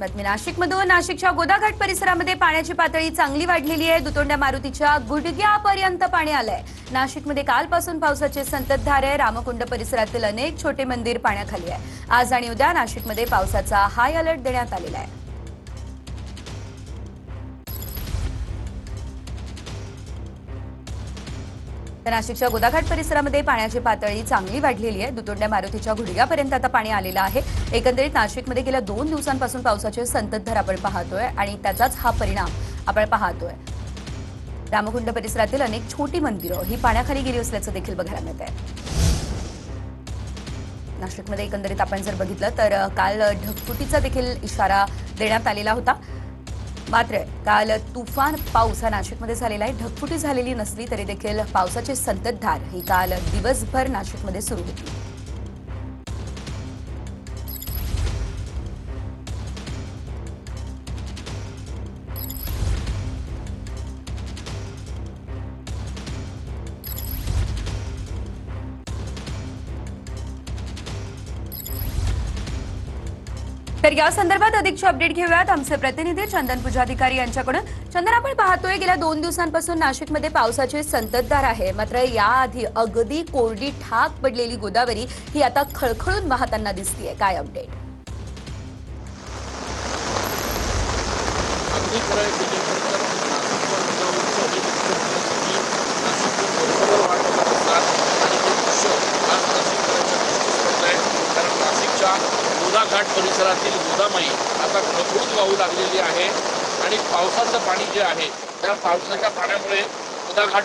बातमी नाशिकमधून नाशिकच्या गोदाघाट परिसरामध्ये पाण्याची पातळी चांगली वाढलेली आहे। दुतोंड्या मारुतीच्या गुडघ्यापर्यंत पाणी आलंय। नाशिकमध्ये कालपासून पावसाची संततधार आहे। रामकुंड परिसरातील अनेक छोटे मंदिर पाण्याखाली आहे। आज आणि उद्या नाशिकमध्ये पावसाचा हाय अलर्ट देण्यात आलेला आहे। नाशिकच्या गोदाघाट परिसरामध्ये पाण्याची पातळी चांगली वाढलेली आहे। दुतोंड्या मारुतीच्या गुडघ्यापर्यंत आता पाणी आलेलं आहे। एकंदरीत नाशिकमध्ये गेल्या 2 दिवसांपासून पावसाची संततधार आपण पाहतोय आणि त्याचाच हा परिणाम आपण पाहतोय। रामकुंड परिसरातील अनेक छोटी मंदिरं ही पाण्याखाली गेली असल्याचं देखील बघायला मिळतंय। नाशिकमध्ये एकंदरीत आपण जर बघितलं तर काल ढगफुटीचा देखील इशारा देण्यात आलेला होता। मात्र काल तुफान पाऊस हा नाशिकमध्ये झालेला आहे। ढगफुटी झालेली नसली तरी देखील पावसाची संततधार ही काल दिवसभर नाशिकमध्ये सुरू होती। तर या संदर्भात अधिकची अपडेट घेऊयात आमचे प्रतिनिधी चंदन पुजाधिकारी यांच्याकडून। चंदन, आपण पाहतोय गेल्या 2 दिवसांपासून नाशिकमध्ये पावसाची संततधार आहे। मात्र याआधी अगदी कोरडी ठाक पडलेली गोदावरी ही आता खळखळून वाहताना दिसतेय। काय अपडेट? गोदाघाट परिसरातील गोदामाई आता खळखळून वाहू लागलेली आहे आणि पावसाचं पाणी जे आहे त्या पावसाच्या पाण्यामुळे गोदाघाट